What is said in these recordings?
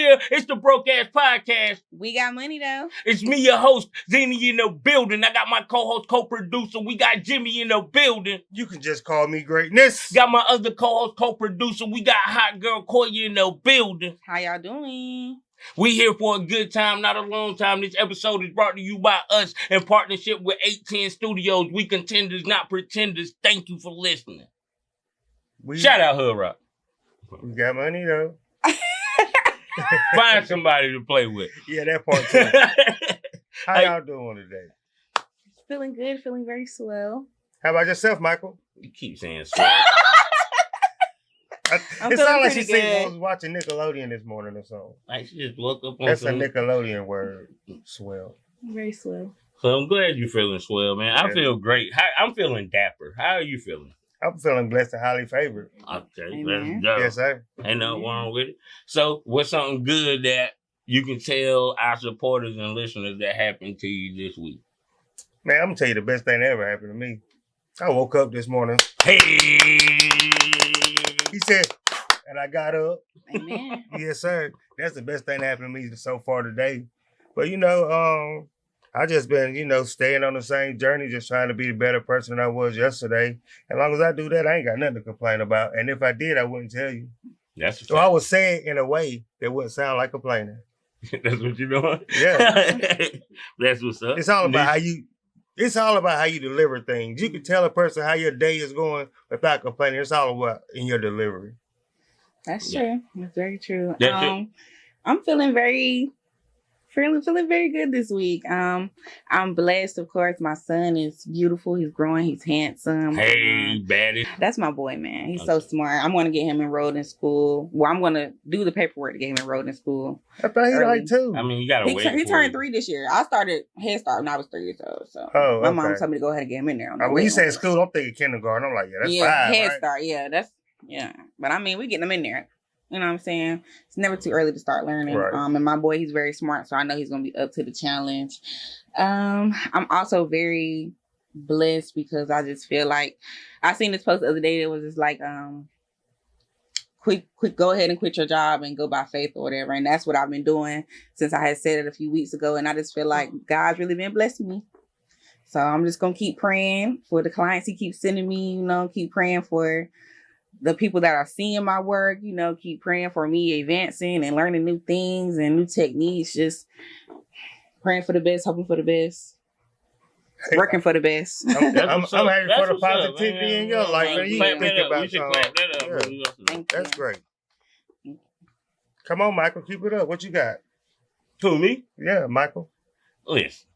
Yeah, it's the Broke Ass Podcast. We got money though. It's me, your host, Zenny in the building. I got my co-host, co-producer. We got Jimmy in the building. You can just call me Greatness. Got my other co-host, co-producer. We got hot girl Koya in the building. How y'all doing? We here for a good time, not a long time. This episode is brought to you by us in partnership with 810 Studios. We contenders, not pretenders. Thank you for listening. Shout out Hood Rock. We got money though. Find somebody to play with. Yeah, that part too. How y'all doing today? Feeling good, feeling very swell. How about yourself, Michael? You keep saying swell. It sounds like she was watching Nickelodeon this morning or something. Like she just woke up on That's a Nickelodeon word, swell. Very swell. So I'm glad you're feeling swell, man. I feel great. I'm feeling dapper. How are you feeling? I'm feeling blessed and highly favored. Okay, let's go. Yes, sir. Ain't nothing wrong with it. So, what's something good that you can tell our supporters and listeners that happened to you this week? Man, I'm going to tell you the best thing that ever happened to me. I woke up this morning. Hey! He said, and I got up. Amen. Yes, sir. That's the best thing that happened to me so far today. But, I just been, staying on the same journey, just trying to be the better person than I was yesterday. As long as I do that, I ain't got nothing to complain about. And if I did, I wouldn't tell you. That's so I would say it in a way that wouldn't sound like complaining. That's what you're doing? Yeah. That's what's up. It's all about how you deliver things. You can tell a person how your day is going without complaining. It's all about in your delivery. That's true. That's very true. That's I'm feeling very good this week. I'm blessed, of course. My son is beautiful. He's growing. He's handsome. Hey, baddie. That's my boy, man. He's so smart. I'm going to get him enrolled in school. Well, I'm going to do the paperwork to get him enrolled in school. I thought he was like 2. I mean, you got to wait. He turned 3 this year. I started Head Start when I was 3 years old. So my mom told me to go ahead and get him in there. When you said school, I'm thinking kindergarten. I'm like, that's fine. Head Start. Yeah. But I mean, we getting him in there. You know what I'm saying? It's never too early to start learning. Right. And my boy, he's very smart, so I know he's going to be up to the challenge. I'm also very blessed because I just feel like I seen this post the other day that was just like, quick, go ahead and quit your job and go by faith or whatever. And that's what I've been doing since I had said it a few weeks ago. And I just feel like God's really been blessing me. So I'm just going to keep praying for the clients he keeps sending me, keep praying for the people that are seeing my work, keep praying for me advancing and learning new things and new techniques, just praying for the best, hoping for the best, working for the best. I'm happy for the positivity in your life. You should clap that up. That's great. Come on, Michael, keep it up. What you got? To me? Yeah, Michael. Listen.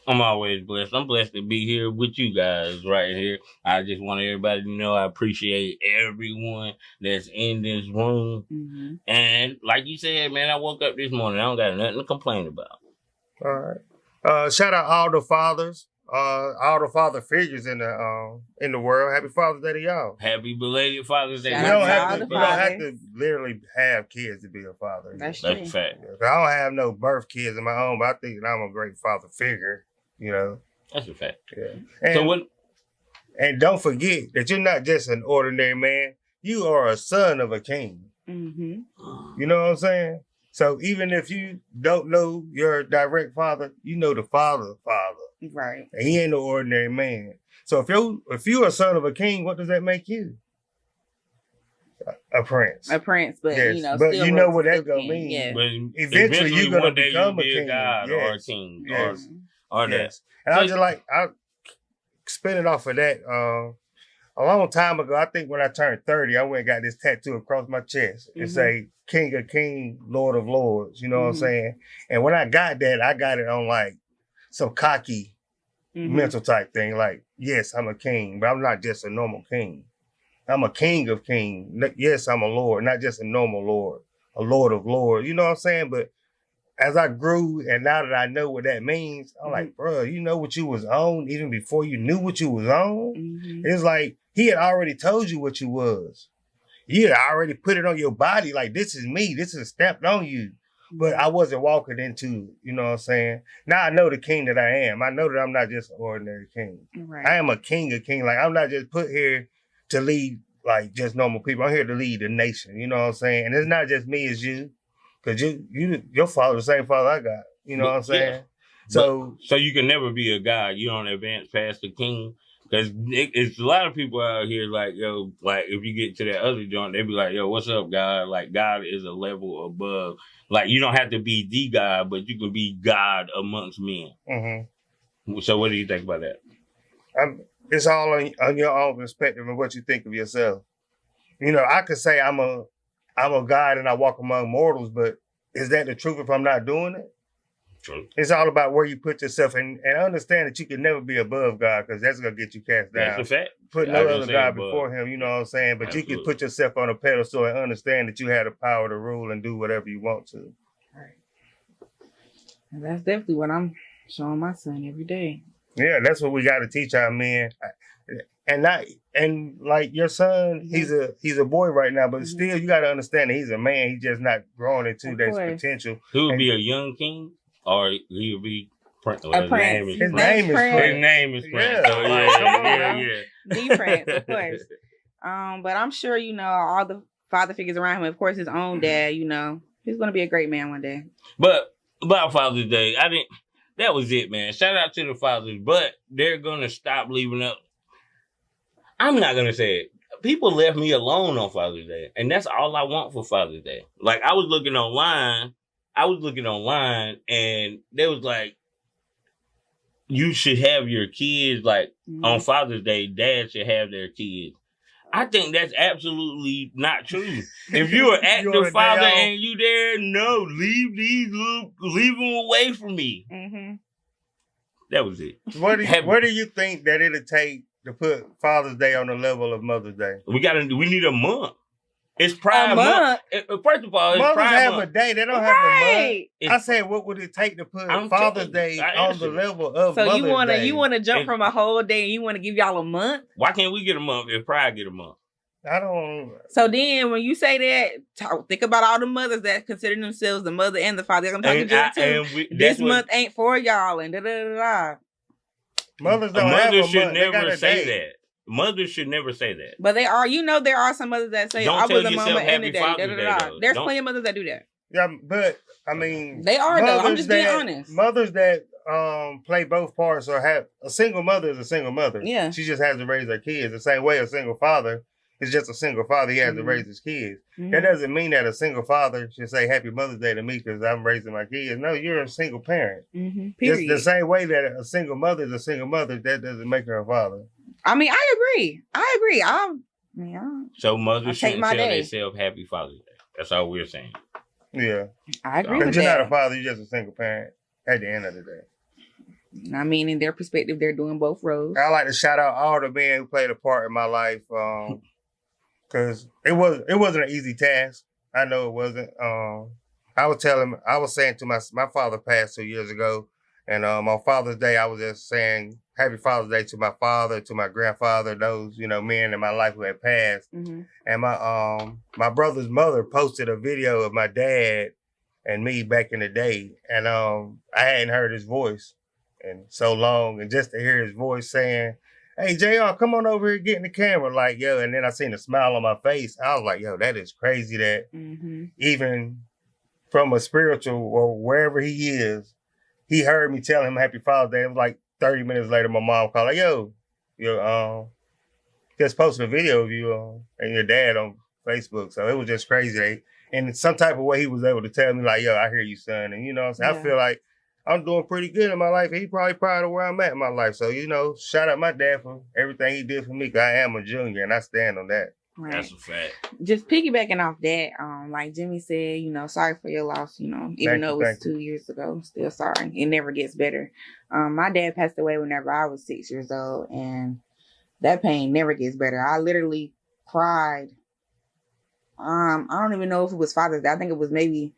I'm always blessed. I'm blessed to be here with you guys right here. I just want everybody to know I appreciate everyone that's in this room. Mm-hmm. And like you said, man, I woke up this morning. I don't got nothing to complain about. All right. Shout out all the fathers, all the father figures in the world. Happy Father's Day to y'all. Happy belated Father's Day. You don't have to literally have kids to be a father. That's a fact. I don't have no birth kids of my own, but I think that I'm a great father figure. That's a fact. Yeah. And don't forget that you're not just an ordinary man. You are a son of a king. Mm-hmm. You know what I'm saying? So even if you don't know your direct father, you know the father. Right. And he ain't no ordinary man. So if you're a son of a king, what does that make you? A prince. A prince, but yes. But you know what that gonna mean. Yeah. But eventually you're gonna become a king. God or a king. Yes. Or that. Yes. And I spin it off of that. A long time ago, I think when I turned 30, I went and got this tattoo across my chest. It say King of Kings, Lord of Lords. You know what I'm saying? And when I got that, I got it on like some cocky mental type thing. Like, yes, I'm a king, but I'm not just a normal king. I'm a king of kings. Yes, I'm a lord, not just a normal lord, a lord of lords. You know what I'm saying? But as I grew, and now that I know what that means, I'm like, bro, you know what you was on even before you knew what you was on? It's like he had already told you what you was. He had already put it on your body, like, this is me. This is stamped on you. But I wasn't walking into it, you know what I'm saying? Now I know the king that I am. I know that I'm not just an ordinary king. Right. I am a king of kings. Like, I'm not just put here to lead, like, just normal people. I'm here to lead the nation, you know what I'm saying? And it's not just me, it's you. Because your father, the same father I got. You know what I'm saying? Yeah. So you can never be a god. You don't advance past the king. Because it's a lot of people out here like, yo, like if you get to that other joint, they be like, yo, what's up, God? Like God is a level above. Like you don't have to be the God, but you can be God amongst men. Mm-hmm. So what do you think about that? It's all on your own perspective and what you think of yourself. You know, I could say I'm a God and I walk among mortals, but is that the truth if I'm not doing it? True. It's all about where you put yourself and understand that you can never be above God because that's going to get you cast down. That's a fact. Put no other God before him, you know what I'm saying? But Absolutely. You can put yourself on a pedestal and understand that you have the power to rule and do whatever you want to. Right. And that's definitely what I'm showing my son every day. Yeah, that's what we got to teach our men. And like your son, mm-hmm. he's a boy right now, but mm-hmm. still you got to understand that he's a man. He's just not growing into that potential. He would be a young king, or he would be Prince. His name is Prince. His name is Prince. Yeah, yeah. The Prince, of course. But I'm sure all the father figures around him. Of course, his own dad. He's going to be a great man one day. But about Father's Day, that was it, man. Shout out to the fathers, but they're going to stop leaving up. I'm not going to say it. People left me alone on Father's Day, and that's all I want for Father's Day. Like, I was looking online, and they was like, you should have your kids, like, on Father's Day, dad should have their kids. I think that's absolutely not true. If you're an active father and you there, no, leave them away from me. Mm-hmm. That was it. What do you think that it'll take to put Father's Day on the level of Mother's Day? We need a month. It's Pride Month. First of all, it's Mothers Pride have Month. a day. They don't have a month. I said, what would it take to put Father's Day on the level of Mother's Day? So you want to jump from a whole day and you want to give y'all a month? Why can't we get a month if Pride get a month? I don't. So then, when you say that, think about all the mothers that consider themselves the mother and the father. I'm talking to them too. This month ain't for y'all, and da da da da. Mothers don't have a month. Should never say that. Mothers should never say that. But they are. There are some mothers that say, "I was a mama and a daddy." Da da da. There's plenty of mothers that do that. Yeah, but I mean, they are though. I'm just being honest. Mothers that play both parts or have a single mother is a single mother. Yeah, she just has to raise her kids the same way a single father. It's just a single father. He has to raise his kids. Mm-hmm. That doesn't mean that a single father should say Happy Mother's Day to me because I'm raising my kids. No, you're a single parent. Mm-hmm. Period. Just the same way that a single mother is a single mother, that doesn't make her a father. I mean, I agree. So mothers shouldn't tell themselves Happy Father's Day. That's all we're saying. Yeah. I agree with that. Because you're not a father, you're just a single parent at the end of the day. I mean, in their perspective, they're doing both roles. I like to shout out all the men who played a part in my life. Because it wasn't an easy task. I know it wasn't. I was saying to my father passed 2 years ago, and on Father's Day, I was just saying Happy Father's Day to my father, to my grandfather, those men in my life who had passed. Mm-hmm. And my brother's mother posted a video of my dad and me back in the day, and I hadn't heard his voice in so long, and just to hear his voice saying, "Hey, JR, come on over here, get in the camera." Like, yo, and then I seen a smile on my face. I was like, yo, that is crazy that even from a spiritual or wherever he is, he heard me tell him Happy Father's Day. It was like 30 minutes later, my mom called, like, yo, just posted a video of you and your dad on Facebook. So it was just crazy. And in some type of way, he was able to tell me, like, yo, I hear you, son. And, what I'm saying? Yeah. I feel like I'm doing pretty good in my life. He probably proud of where I'm at in my life. So, shout out my dad for everything he did for me, because I am a junior and I stand on that. Right. That's a fact. Just piggybacking off that, like Jimmy said, sorry for your loss, even though it was 2 years ago, still sorry. It never gets better. My dad passed away whenever I was 6 years old, and that pain never gets better. I literally cried. I don't even know if it was Father's Day. I think it was maybe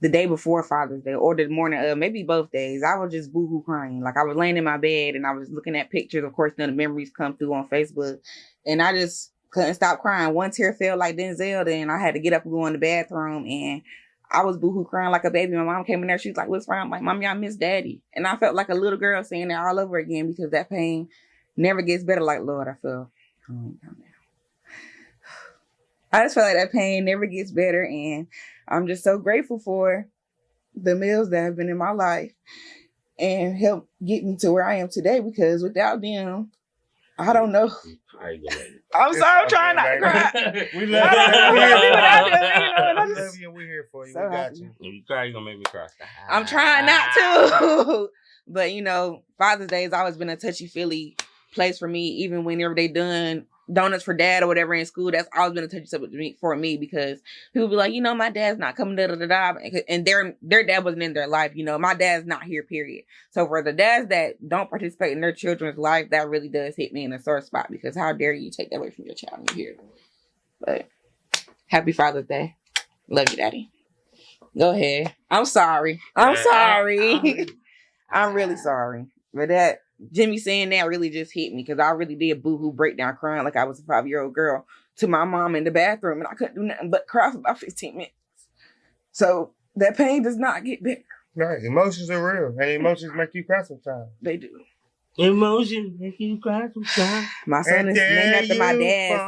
the day before Father's Day or the morning of, maybe both days. I was just boohoo crying. Like, I was laying in my bed and I was looking at pictures. Of course, none of the memories come through on Facebook. And I just couldn't stop crying. One tear fell like Denzel, then I had to get up and go in the bathroom, and I was boohoo crying like a baby. My mom came in there. She was like, "What's wrong?" I'm like, "Mommy, I miss Daddy." And I felt like a little girl saying that all over again, because that pain never gets better. Like, Lord, I feel calm down now. I just feel like that pain never gets better. And I'm just so grateful for the males that have been in my life and helped get me to where I am today, because without them, I don't know. I'm sorry, I'm trying not to cry. We love you. I We love you. We're here for you. So we got happy. you. If you cry, you're gonna make me cry. I'm trying not to. But, Father's Day has always been a touchy-feely place for me, even whenever they done donuts for dad or whatever in school. That's always been a touchy subject for me, because people be like, my dad's not coming, da-da-da-da. And their dad wasn't in their life. My dad's not here, period. So for the dads that don't participate in their children's life, that really does hit me in a sore spot, because how dare you take that away from your child when you're here. But happy Father's Day. Love you, Daddy. Go ahead. I'm sorry. I'm really sorry. But that Jimmy saying that really just hit me, because I really did boo-hoo breakdown crying like I was a 5-year-old girl to my mom in the bathroom, and I couldn't do nothing but cry for about 15 minutes. So that pain does not get better. Right. Emotions are real, and emotions make you cry sometimes. They do. Emotions make you cry sometimes. My son is named after my dad,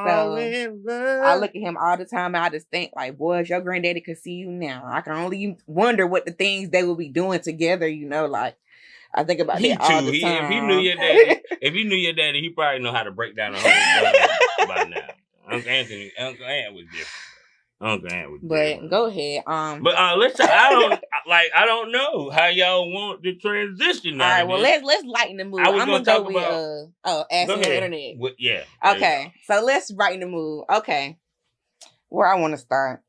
so I look at him all the time, and I just think, like, boy, if your granddaddy could see you now, I can only wonder what the things they will be doing together, like. I think about that all the time. If he knew your daddy, he probably know how to break down a whole gun by now. Uncle Ant was different. But go ahead. But let's. I don't know how y'all want the transition. All right. Well, let's lighten the mood. I'm gonna go with asking the internet. Yeah. Okay. So let's lighten the mood. Okay. Where I want to start.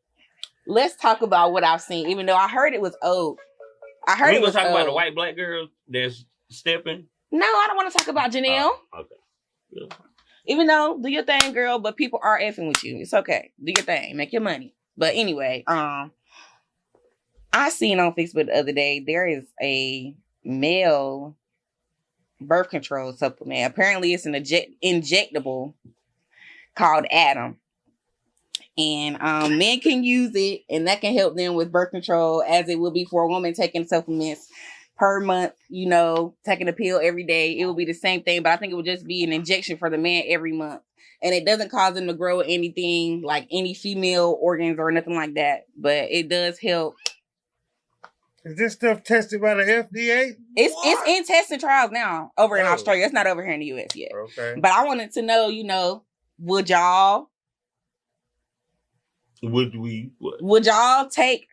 Let's talk about what I've seen. Even though I heard it was old. We gonna talk about the white black girl that's stepping. No, I don't want to talk about Janelle. Okay. Yeah. Even though, do your thing, girl, but people are effing with you. It's okay. Do your thing. Make your money. But anyway, I seen on Facebook the other day, there is a male birth control supplement. Apparently, it's an injectable called Adam. And men can use it, and that can help them with birth control, as it will be for a woman taking supplements per month, taking a pill every day. It will be the same thing, but I think it would just be an injection for the man every month. And it doesn't cause them to grow anything, like any female organs or nothing like that. But it does help. Is this stuff tested by the FDA? It's in testing trials now over in Australia. It's not over here in the US yet. Okay. But I wanted to know, would y'all take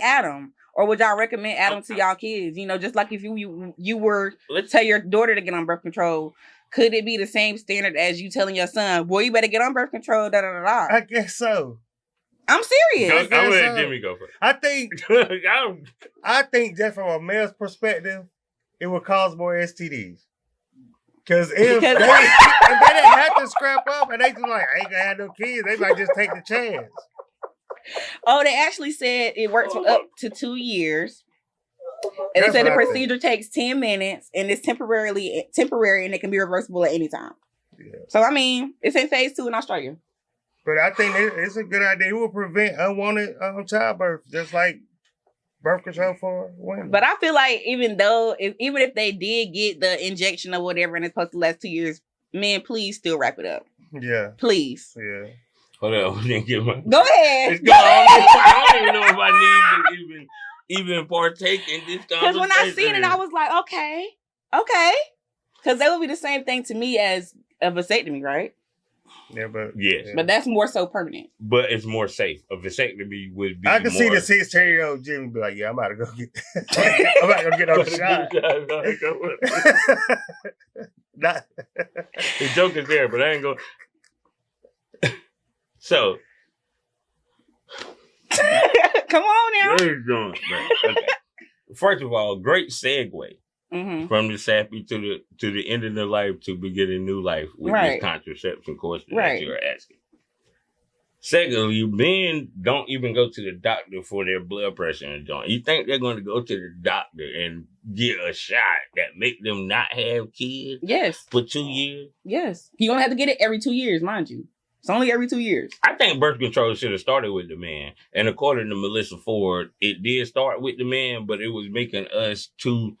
Adam, or would y'all recommend Adam to y'all kids? Just like if you were tell your daughter to get on birth control, could it be the same standard as you telling your son, boy, you better get on birth control? Da da da da. I guess so. I'm serious. I'm gonna let Jimmy go first. I think just from a male's perspective, it would cause more STDs. Because if they didn't have to scrap up and they just like, I ain't gonna have no kids, they might just take the chance. Oh, they actually said it works for up to 2 years. And they said the procedure takes 10 minutes and it's temporary and it can be reversible at any time. Yeah. So, it's in phase 2 in Australia. But I think it's a good idea. It will prevent unwanted childbirth, just like birth control for women. But I feel like even if they did get the injection or whatever and it's supposed to last 2 years, men, please still wrap it up. Yeah. Please. Yeah. Hold on. Go ahead. I don't even know if I need to even partake in this conversation. Because when I seen it, I was like, okay. Because that would be the same thing to me as a vasectomy, right? Yeah, but yes, but that's more so permanent. But it's more safe. A vasectomy would be. I can see the 6-year-old Jimmy be like, "Yeah, I'm about to go get. I'm about to go get on the shot." The joke is there, but I ain't going. So, come on now. Okay. First of all, great segue. Mm-hmm. From the sappy to the end of the life to beginning new life with this contraception question that you're asking. Secondly, men don't even go to the doctor for their blood pressure and joint. You think they're going to go to the doctor and get a shot that make them not have kids? Yes. For 2 years? Yes. You don't have to get it every 2 years, mind you. It's only every 2 years. I think birth control should have started with the man. And according to Melissa Ford, it did start with the man, but it was making us too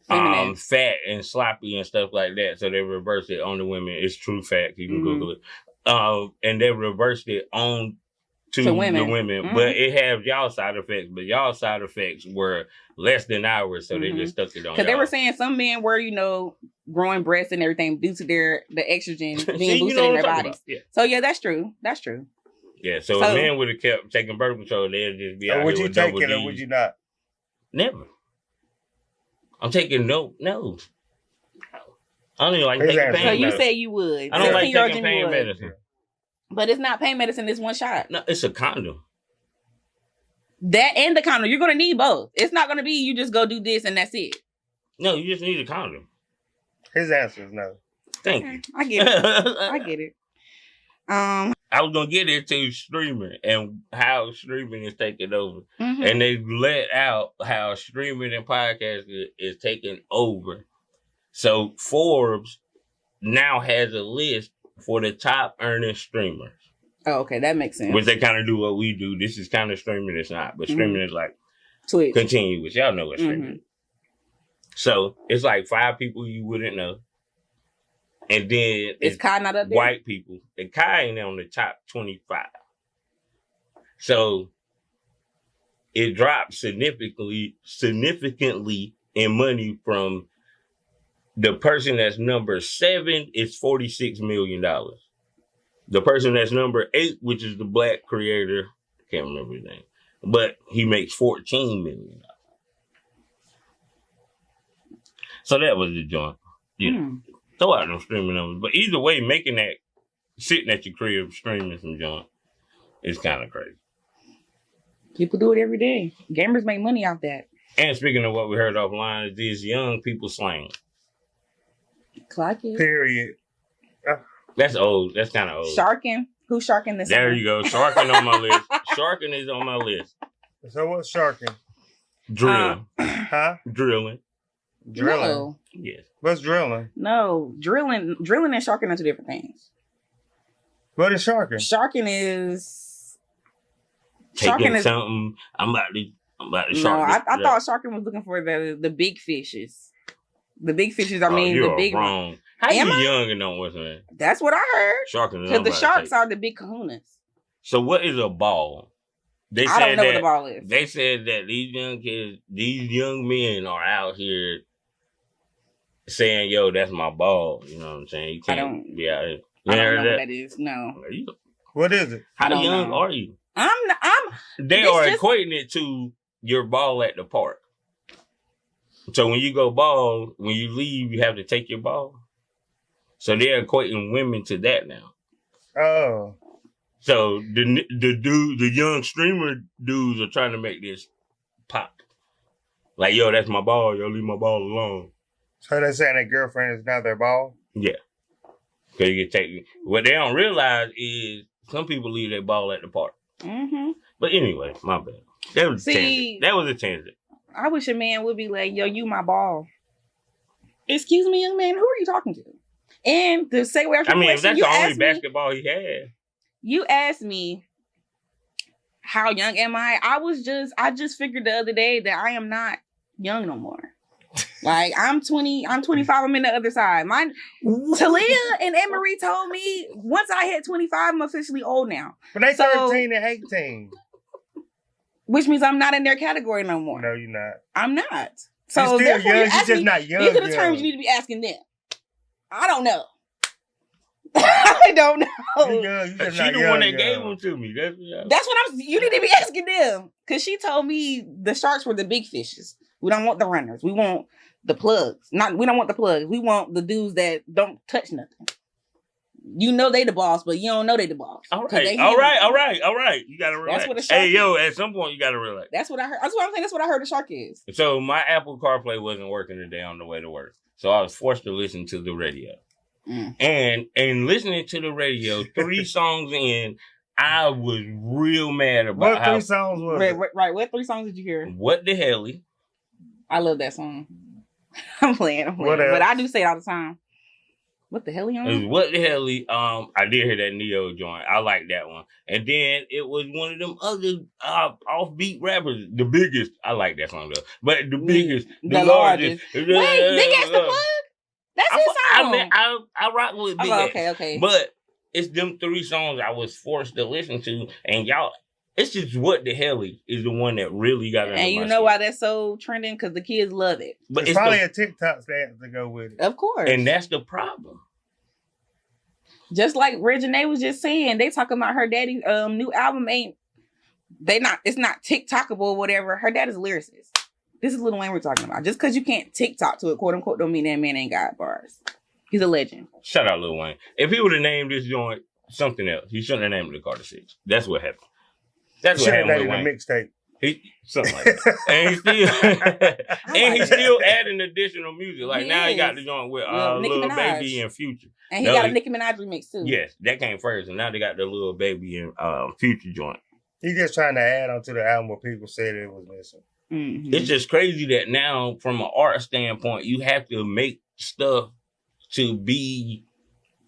fat and sloppy and stuff like that. So they reversed it on the women. It's true fact. You can Google it. And they reversed it on to the women, but it has y'all side effects. But y'all side effects were less than ours, so they just stuck it on. Because they were saying some men were, growing breasts and everything due to the estrogen being boosted in their bodies. Yeah. So yeah, that's true. That's true. Yeah. So if men would have kept taking birth control, they'd just be out here with double D. Would you take it or would you not? Never. I'm taking no. I don't even like taking pain medicine. So you say you would. I don't like taking pain medicine. But it's not pain medicine, it's one shot. No, it's a condom. That and the condom. You're going to need both. It's not going to be you just go do this and that's it. No, you just need a condom. His answer is no. Thank you. I get it. I get it. I was going to get into streaming and how streaming is taking over. Mm-hmm. And they let out how streaming and podcasting is taking over. So Forbes now has a list for the top earning streamers. Oh, okay. That makes sense. Which they kind of do what we do. This is kind of streaming. It's not. But streaming is like Twitch. Continuous. Y'all know what streaming is. So it's like 5 people you wouldn't know. And then it's Kai not up there? White people. And Kai ain't on the top 25. So it dropped significantly in money from the person that's number 7 is $46 million. The person that's number 8, which is the black creator, I can't remember his name, but he makes $14 million. So that was the joint. Throw out them streaming numbers. But either way, making that, sitting at your crib, streaming some joint, is kind of crazy. People do it every day. Gamers make money off that. And speaking of what we heard offline, is these young people slang. Clock it. Period. That's old. That's kind of old. Sharking. Who's sharking this? There you go. Sharking on my list. Sharking is on my list. So what's sharking? Drilling. Drilling. No. Yes. What's drilling? No. Drilling and sharking are two different things. What is sharking? Sharking is taking something. I'm about to shark. No, I thought sharking was looking for the big fishes. The big fishes, I mean, the big wrong. Ones. How you young and don't listen, man? That's what I heard. Sharking. Because the sharks are the big kahunas. So what is a ball? I don't know what a ball is. They said that these young kids, these young men are out here saying, yo, that's my ball. You know what I'm saying? You can't be out here. I don't know what that is. No. What is it? How young are you? They are equating it to your ball at the park. So when you go ball, when you leave, you have to take your ball. So they're equating women to that now. Oh. So the young streamer dudes are trying to make this pop. Like, yo, that's my ball. Yo, leave my ball alone. So they're saying that girlfriend is not their ball? Yeah. Because you can take. What they don't realize is some people leave their ball at the park. Mm-hmm. But anyway, my bad. That was a tangent. I wish a man would be like, yo, you my ball. Excuse me, young man, who are you talking to? And to say what if that's the only basketball he had. You asked me, how young am I? I just figured the other day that I am not young no more. Like, I'm 20, I'm 25, I'm in the other side. Talia and Emery told me once I hit 25, I'm officially old now. But they 13 and 18. Which means I'm not in their category no more. No, you're not. I'm not. So you're still young. You're just not young. These are the terms you need to be asking them. I don't know. I don't know. You're young. You're she the one that gave them to me. That's what you need to be asking them. Because she told me the sharks were the big fishes. We don't want the runners. We want the plugs. We don't want the plugs. We want the dudes that don't touch nothing. You know they the boss, but you don't know they the boss. All right. You gotta relax. That's what a shark is. At some point you gotta relax. That's what I heard. That's what I'm saying. That's what I heard a shark is. So my Apple CarPlay wasn't working today on the way to work. So I was forced to listen to the radio. And listening to the radio, 3 songs in, I was real mad about what 3 songs was it? Right. What 3 songs did you hear? What the hell? I love that song. I'm playing. But I do say it all the time. What the hell? What the hell? I did hear that Neo joint. I like that one. And then it was one of them other offbeat rappers. The biggest. I like that song though. But the biggest, the largest. Wait, Big Ass the Plug? That's his song. I rock with Big Ass. Okay. But it's them 3 songs I was forced to listen to, and y'all, it's just What the Hell is the one that really got under And you my know skin. why that's so trending? Because the kids love it. But it's probably a TikTok dance to go with it. Of course. and that's the problem. Just like Reginae was just saying, they talking about her daddy's new album it's not TikTokable or whatever. Her dad is a lyricist. This is Lil Wayne we're talking about. Just because you can't TikTok to it, quote unquote, don't mean that man ain't got bars. He's a legend. Shout out Lil Wayne. If he would have named this joint something else, he shouldn't have named it the Carter 6. That's what happened. That's what happened with Should have Wayne. named the mixtape. Something like that. And he's still adding additional music. Like He now he got is. the joint with Nicki Lil Minaj. Baby and Future. And he got a Nicki Minaj remix too. Yes, that came first, and now they got the Lil Baby and Future joint. He's just trying to add on to the album what people said it was missing. Mm-hmm. It's just crazy that now, from an art standpoint, you have to make stuff to be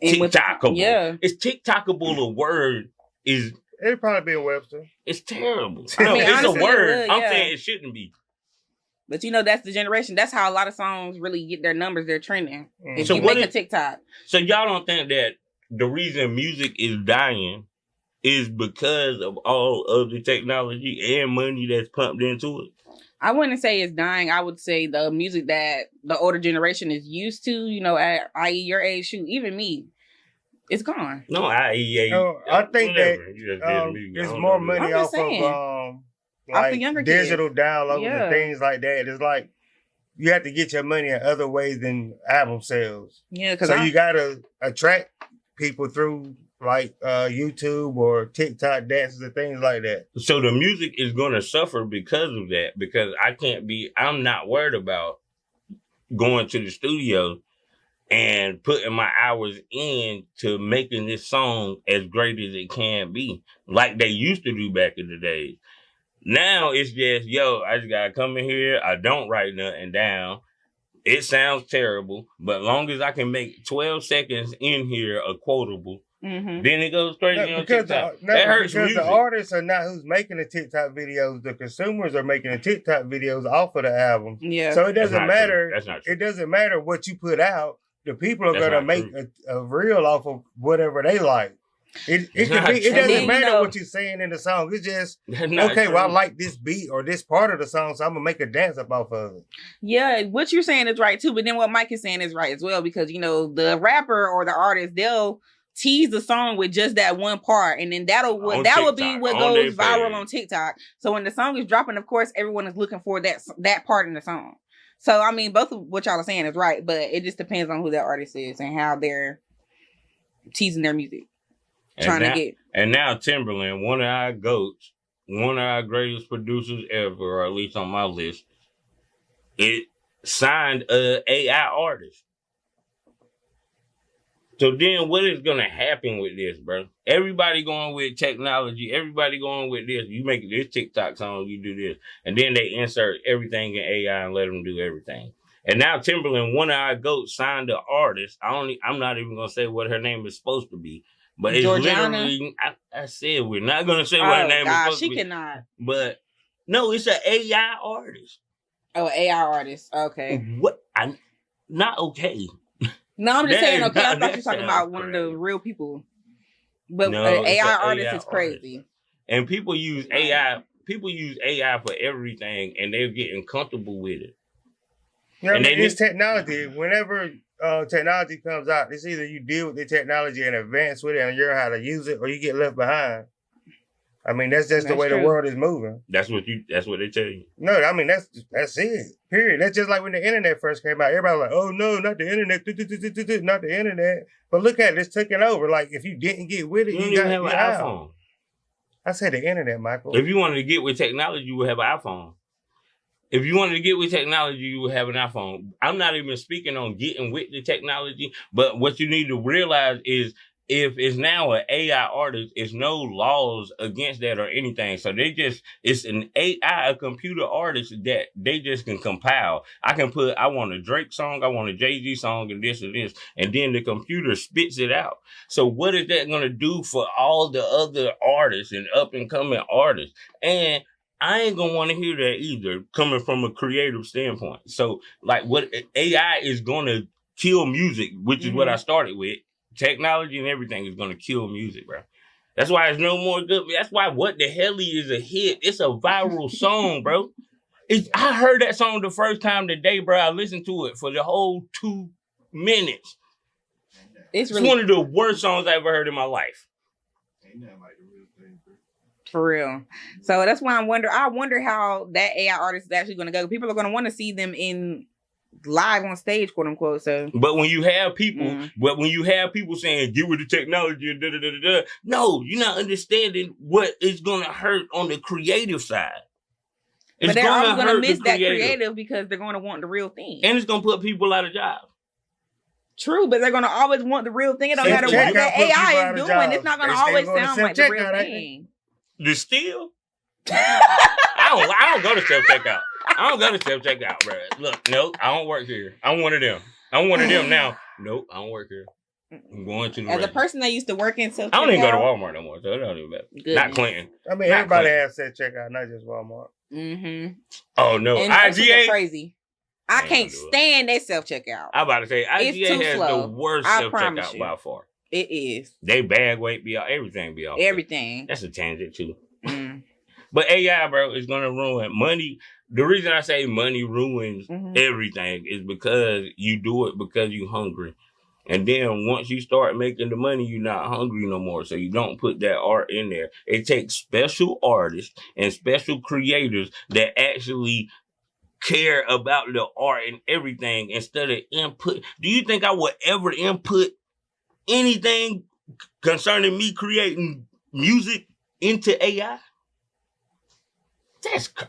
TikTokable. Yeah. It's TikTokable. A word is. It'd probably be a Webster. It's terrible. I mean, It's honestly, a word. it would, I'm yeah. saying it shouldn't be. But that's the generation. That's how a lot of songs really get their numbers. They're trending. If So you what make a if- TikTok. So y'all don't think that the reason music is dying is because of all of the technology and money that's pumped into it? I wouldn't say it's dying. I would say the music that the older generation is used to, i.e. your age, shoot, even me, it's gone. No, I think whatever. that You just did music. I there's don't more know. money I'm off just saying. of Off the like younger digital kids. downloads Yeah. and things like that. It's like you have to get your money in other ways than album sales. Yeah, because So you gotta attract people through like YouTube or TikTok dances and things like that. So the music is going to suffer because of that, because I'm not worried about going to the studio and putting my hours in to making this song as great as it can be, like they used to do back in the days. Now it's just, I just got to come in here. I don't write nothing down. It sounds terrible, but long as I can make 12 seconds in here a quotable, Mm-hmm. then it goes crazy on Because, TikTok. That hurts because music. the artists are not who's making the TikTok videos. The consumers are making the TikTok videos off of the album. Yeah. So it That's doesn't not matter. true. That's not true. It doesn't matter what you put out. The people are That's gonna not make true. a reel off of whatever they like. It It's not could be. It true. doesn't And then, matter what you're saying in the song. It's just That's not okay. true. Well, I like this beat or this part of the song, so I'm gonna make a dance up off of it. Yeah, what you're saying is right too, but then what Mike is saying is right as well, because the rapper or the artist, they'll tease the song with just that one part, and then that will be TikTok, what on goes their viral page. on TikTok. So when the song is dropping, of course, everyone is looking for that part in the song. So I mean, both of what y'all are saying is right, but it just depends on who that artist is and how they're teasing their music, And now Timberland, one of our goats, one of our greatest producers ever, or at least on my list, it signed a AI artist. So then what is going to happen with this, bro? Everybody going with technology. Everybody going with this. You make this TikTok song, you do this. And then they insert everything in AI and let them do everything. And now Timberland, one of our goats, signed an artist. I'm not even going to say what her name is supposed to be. But it's Georgiana? literally, I said we're not going to say what her name is supposed to be. she cannot. But no, it's an AI artist. Oh, AI artist. Okay. What? Not okay. No, I'm just That saying. is Okay, I not- thought you that were talking sounds about one of the crazy. real people. But No, an it's AI an artist AI is crazy. And people use AI. People use AI for everything, and they're getting comfortable with it. You know, And it's technology. Whenever technology comes out, it's either you deal with the technology and advance with it and learn how to use it, or you get left behind. I mean, that's just the That's way true. the world is moving. That's what they tell you. No, I mean that's it. Period. That's just like when the internet first came out. Everybody was like, "Oh no, not the internet, not the internet." But look at it, it's taking over. Like if you didn't get with it, You don't you even got have an you're out. iPhone. I said the internet, Michael. If you wanted to get with technology, you would have an iPhone. If you wanted to get with technology, you would have an iPhone. I'm not even speaking on getting with the technology, but what you need to realize is if it's now an AI artist, it's no laws against that or anything. So it's an AI, a computer artist that they just can compile. I want a Drake song, I want a Jay-Z song, and this, and then the computer spits it out. So what is that going to do for all the other artists and up and coming artists? And I ain't gonna want to hear that either, coming from a creative standpoint. So, like, what AI is gonna kill music, which is what I started with. technology and everything is gonna kill music, bro. That's why it's no more good. That's why What the Helly is a hit. It's a viral song, bro. I heard that song the first time today, bro. I listened to it for the whole 2 minutes. It's one of the worst songs I ever heard in my life. For real. So that's why I wonder how that AI artist is actually going to go. People are going to want to see them in live on stage, quote unquote. So, but when you have people, saying get rid of technology and da. No, you're not understanding what is going to hurt on the creative side. But they're always going to miss that creative because they're going to want the real thing, and it's going to put people out of jobs. True, but they're going to always want the real thing. It don't matter what that AI is doing. It's not going to always sound like the real thing. The still? I don't go to self-checkout. I don't go to self-checkout, bro. Look, nope, I don't work here. I'm one of them. I'm one of them now. Nope, I don't work here. I'm going to the As a person that used to work in self-checkout. I don't even go to Walmart no more, so it don't even matter. Not Clinton. I mean, everybody has self-checkout, not just Walmart. Mm-hmm. Oh, no. And IGA? Crazy. I can't stand that self-checkout. I'm about to say, IGA has the worst self-checkout by far. It is. They bag weight be off. Everything be off. Everything. That's a tangent, too. But AI, bro, is going to ruin money. The reason I say money ruins everything is because you do it because you're hungry. And then once you start making the money, you're not hungry no more. So you don't put that art in there. It takes special artists and special creators that actually care about the art and everything instead of input. Do you think I would ever input anything concerning me creating music into AI?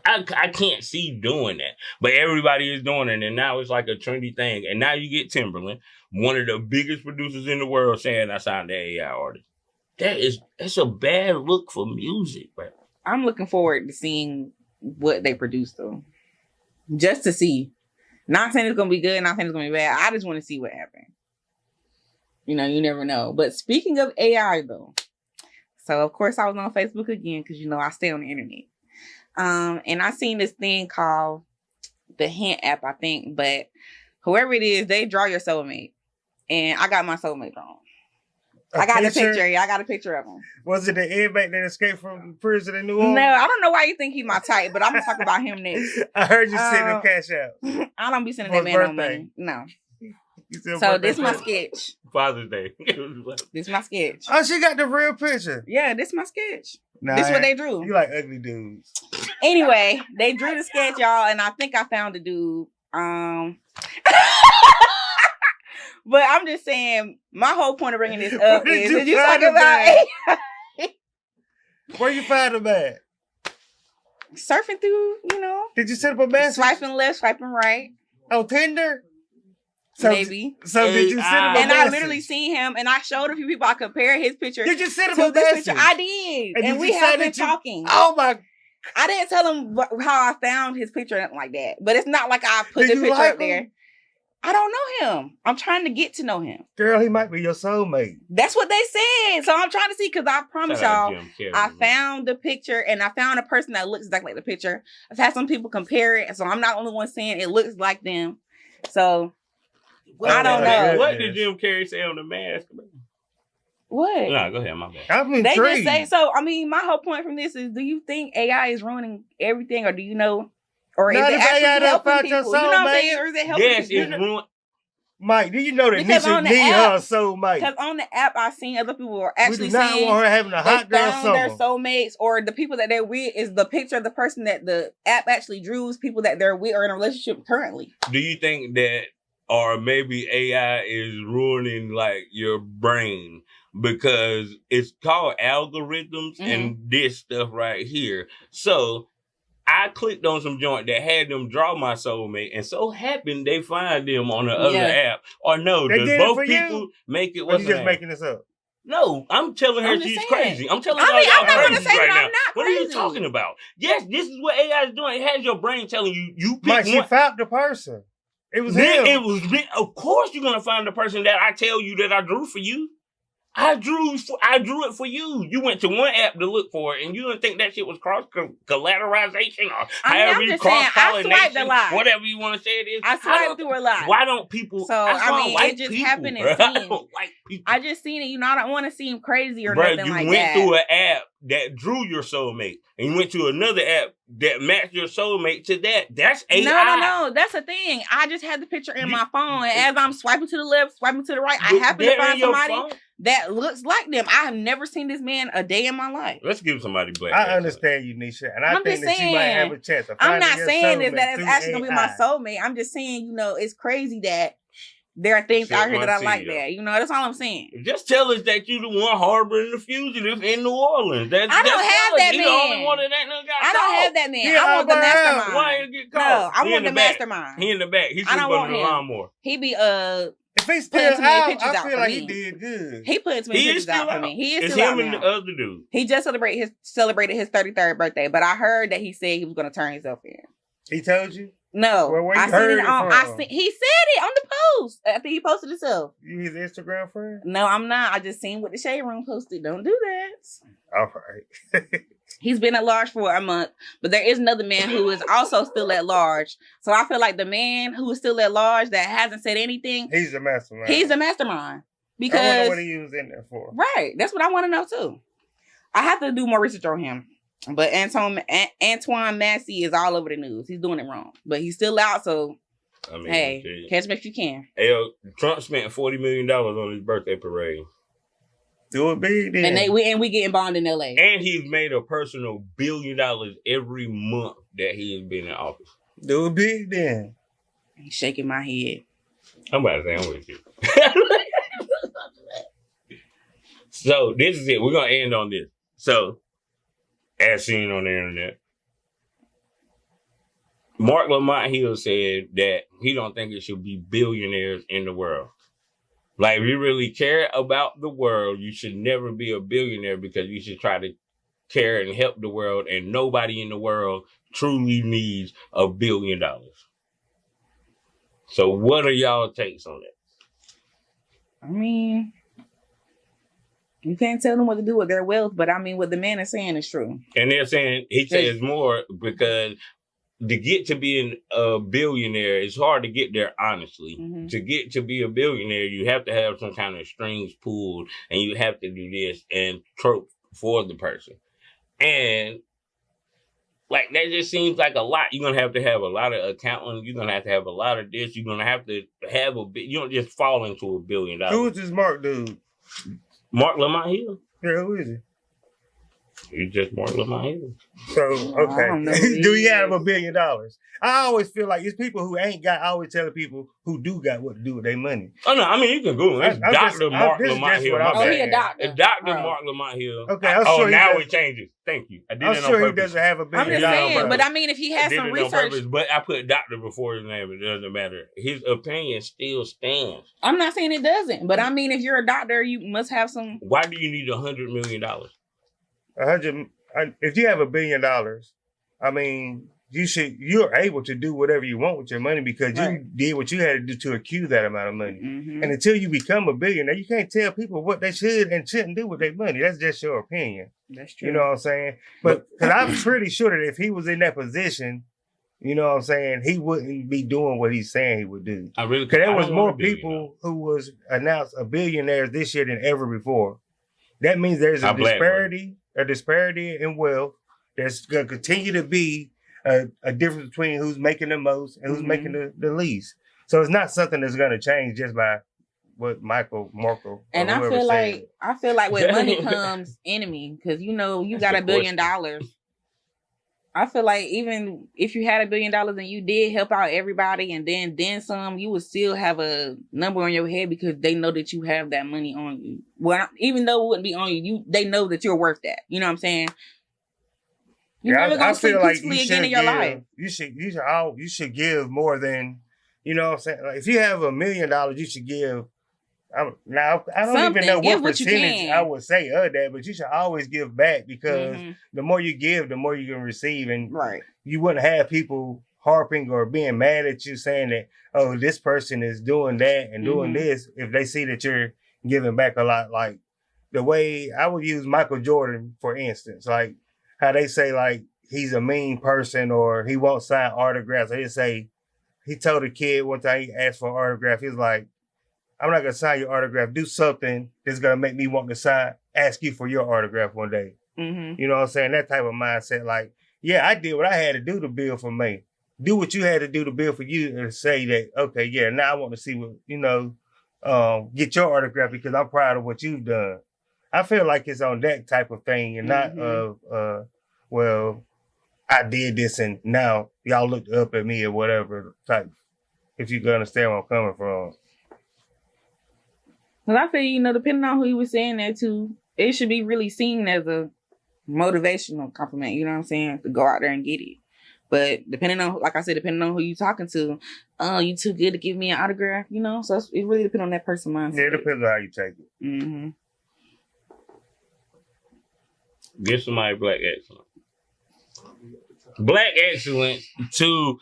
I can't see doing that. But everybody is doing it, and now it's like a trendy thing. And now you get Timberland, one of the biggest producers in the world, saying I signed the AI artist. That's a bad look for music, bro. I'm looking forward to seeing what they produce, though. Just to see. Not saying it's going to be good, not saying it's going to be bad. I just want to see what happens. You know, you never know. But speaking of AI, though. So, of course, I was on Facebook again because, you know, I stay on the internet. And I seen this thing called the Hint app, I think. But whoever it is, they draw your soulmate. And I got my soulmate drawn. I got the picture. Yeah, I got a picture of him. Was it the inmate that escaped from prison in New Orleans? No, I don't know why you think he's my type, but I'm going to talk about him next. I heard you sending cash out. I don't be sending that man no money. No. So this is my sketch. Father's Day. This is my sketch. Oh, she got the real picture. Yeah, this is my sketch. Nah, this is what they drew. You like ugly dudes. Anyway, they drew the sketch, y'all, and I think I found the dude. But I'm just saying, my whole point of bringing this up is that you talk about AI. Where you find him at? Surfing through, you know. Did you send him a message? Swiping left, swiping right. On Tinder? Maybe. So did you send him a message? And I literally seen him, and I showed a few people. I compared his picture. Did you send him a message? I did. And we have been talking. Oh my. I didn't tell him how I found his picture or nothing like that. But it's not like I put the picture up there. I don't know him. I'm trying to get to know him. Girl, he might be your soulmate. That's what they said. So I'm trying to see, because I promise y'all, I found the picture and I found a person that looks exactly like the picture. I've had some people compare it, so I'm not the only one saying it looks like them. So I don't know. What did Jim Carrey say on the mask? What? No, go ahead, my bad. I'm intrigued. They just say, so, I mean, my whole point from this is, do you think AI is ruining everything, or do you know, or is it actually helping people? You know what I'm saying? Or is it helping people? Yes, it's ruining. Mike, do you know that Nisha need her soulmate? Because on the app, I've seen other people were actually saying we do not want her having a hot girl summer. Their soulmates, or the people that they're with is the picture of the person that the app actually drew, people that they're with or in a relationship currently. Do you think that, or maybe AI is ruining like your brain? Because it's called algorithms and this stuff right here. So I clicked on some joint that had them draw my soulmate, and so happened they find them on the other app. Or no, does both people make it? What's you just making this up? No, I'm telling her she's crazy. I'm telling y'all crazy right now. What are you talking about? Yes, this is what AI is doing. It has your brain telling you pick Mike, she found the person. It was him. It was me. Of course you're going to find the person that I tell you that I drew for you. I drew it for you. You went to one app to look for it, and you didn't think that shit was cross collateralization or however you cross pollination, whatever you want to say it is. I swiped through a lot. Why don't people? So it just happened. I don't like people. I just seen it. I don't want to seem crazy or nothing like that. You went through an app that drew your soulmate, and you went to another app that matched your soulmate to that. That's AI. No. That's the thing. I just had the picture in my phone, and as I'm swiping to the left, swiping to the right, I happen to find somebody that looks like them. I have never seen this man a day in my life. Let's give somebody black. I understand you, Nisha, and I think that you might have a chance. I'm not saying that it's actually gonna be my soulmate. I'm just saying, it's crazy that there are things out here that I like that. That's all I'm saying. Just tell us that you the one harboring the fugitive in New Orleans. I don't have that man. You the only one that got I don't have that man. I want the mastermind. Why you get caught? No, I want the mastermind. He in the back. He's just running the lawnmower. He be If he's still out, I feel like he did good. He put too many pictures out for me. He is still out now. It's him and the other dude. He just celebrated his 33rd birthday, but I heard that he said he was going to turn himself in. He told you? No. Where you heard it from? He said it on the post. I think he posted himself. You his Instagram friend? No, I'm not. I just seen what the Shade Room posted. Don't do that. All right. He's been at large for a month, but there is another man who is also still at large. So I feel like the man who is still at large that hasn't said anything. He's the mastermind. He's the mastermind. Because I wonder what he was in there for. Right. That's what I want to know too. I have to do more research on him. But Antoine Massey is all over the news. He's doing it wrong. But he's still out, so hey, catch him if you can. Trump spent $40 million on his birthday parade. Do it big then. And we getting bonded in LA. And he's made a personal $1 billion every month that he has been in office. Do it big then. He's shaking my head. I'm about to say I'm with you. So this is it. We're gonna end on this. So, as seen on the internet, Mark Lamont Hill said that he don't think it should be billionaires in the world. Like, if you really care about the world, you should never be a billionaire because you should try to care and help the world, and nobody in the world truly needs $1 billion. So what are y'all takes on that? I mean, you can't tell them what to do with their wealth, but I mean, what the man is saying is true. And they're saying, he says more because to get to being a billionaire, it's hard to get there, honestly. Mm-hmm. To get to be a billionaire, you have to have some kind of strings pulled, and you have to do this and trope for the person. And like, that just seems like a lot. You're going to have a lot of accounting. You're going to have a lot of this. You're going to have you don't just fall into $1 billion. Who is this Mark dude? Mark Lamont Hill. Yeah, who is he? He's just Mark Lamont Hill. So, okay. Do he have $1 billion? I always feel like it's people who ain't got, I always tell people who do got what to do with their money. Oh, no, I mean, you can Google it. It's Dr. Mark Lamont Hill. Oh, he a doctor. It's Dr. Mark Lamont Hill. Okay, now it changes. Thank you. I did I'm it on sure purpose. he doesn't have $1 billion. I'm just saying, but I mean, if he has some research. But I put doctor before his name. It doesn't matter. His opinion still stands. I'm not saying it doesn't, but I mean, if you're a doctor, you must have some. Why do you need $100 million? If you have $1 billion, I mean, you're able to do whatever you want with your money because you did what you had to do to accrue that amount of money. Mm-hmm. And until you become a billionaire, you can't tell people what they should and shouldn't do with their money. That's just your opinion. That's true. You know what I'm saying? But because I'm pretty sure that if he was in that position, you know what I'm saying, he wouldn't be doing what he's saying he would do. Because there was more people who was announced a billionaire this year than ever before. That means there's a disparity in wealth. There's going to continue to be a difference between who's making the most and who's making the least. So it's not something that's going to change just by what Marco. And I feel like with money comes enemy, because you got $1 billion. I feel like even if you had $1 billion and you did help out everybody and then some, you would still have a number on your head because they know that you have that money on you. Well, even though it wouldn't be on you, they know that you're worth that. You know what I'm saying? I feel like you should give more than, you know what I'm saying? Like, if you have $1 million, you should give. Now, I don't even know what percentage I would say of that, but you should always give back because the more you give, the more you can receive. And you wouldn't have people harping or being mad at you saying that, oh, this person is doing that and doing this if they see that you're giving back a lot. Like, the way I would use Michael Jordan, for instance, like how they say like he's a mean person or he won't sign autographs. They just say he told a kid one time he asked for an autograph. He was like, I'm not gonna sign your autograph. Do something that's gonna make me want to ask you for your autograph one day. Mm-hmm. You know what I'm saying? That type of mindset. Like, yeah, I did what I had to do to build for me. Do what you had to do to build for you and say that, okay, yeah, now I want to see what, get your autograph because I'm proud of what you've done. I feel like it's on that type of thing and not well, I did this and now y'all looked up at me or whatever type, if you can understand where I'm coming from. Well, I feel, depending on who you were saying that to, it should be really seen as a motivational compliment, you know what I'm saying? To go out there and get it. But depending on, like I said, depending on who you talking to, you too good to give me an autograph, So it really depends on that person's mindset. Yeah, it depends on how you take it. Mm-hmm. Give somebody black excellence. Black excellence to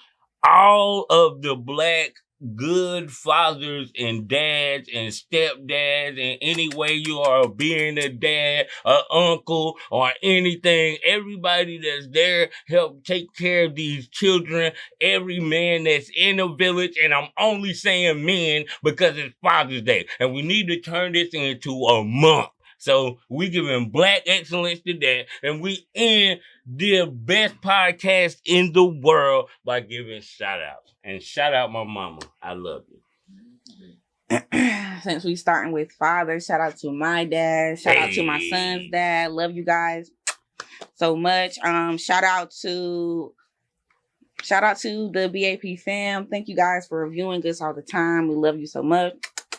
all of the black good fathers and dads and stepdads and any way you are being a dad, an uncle, or anything. Everybody that's there help take care of these children. Every man that's in a village, and I'm only saying men because it's Father's Day, and we need to turn this into a month. So we giving black excellence to that, and we end the best podcast in the world by giving shout outs. And shout out my mama. I love you. Since we starting with father, shout out to my dad. Shout out to my son's dad. Love you guys so much. Shout out to the B.A.P fam. Thank you guys for reviewing us all the time. We love you so much.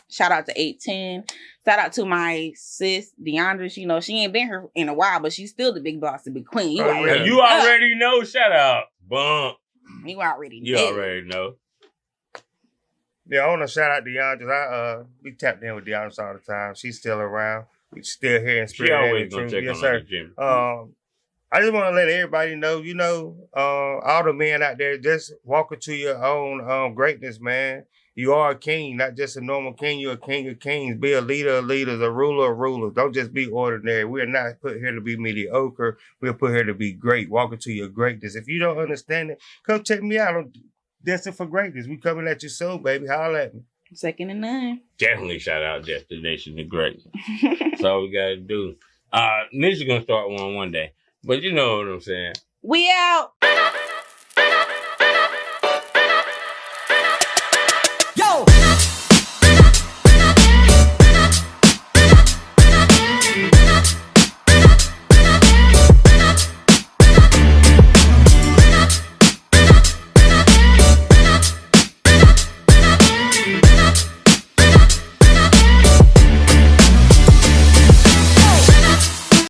Shout out to 810. Shout out to my sis, Deandra. She ain't been here in a while, but she's still the big boss, the big queen. You already know. Shout out. Bump. You already know. You already know. Yeah, I want to shout out Deandra. We tapped in with Deandra all the time. She's still around. We're still here in spirit. She always gonna check on the gym. I just want to let everybody know, all the men out there, just walk into your own greatness, man. You are a king, not just a normal king. You're a king of kings. Be a leader of leaders, a ruler of rulers. Don't just be ordinary. We're not put here to be mediocre. We're put here to be great. Walk into your greatness. If you don't understand it, come check me out on Destined for Greatness. We coming at you soon, baby. Holla at me. Second and none. Definitely shout out Destination to Greatness. That's all we got to do. Nisha going to start one day. But you know what I'm saying. We out. Yo!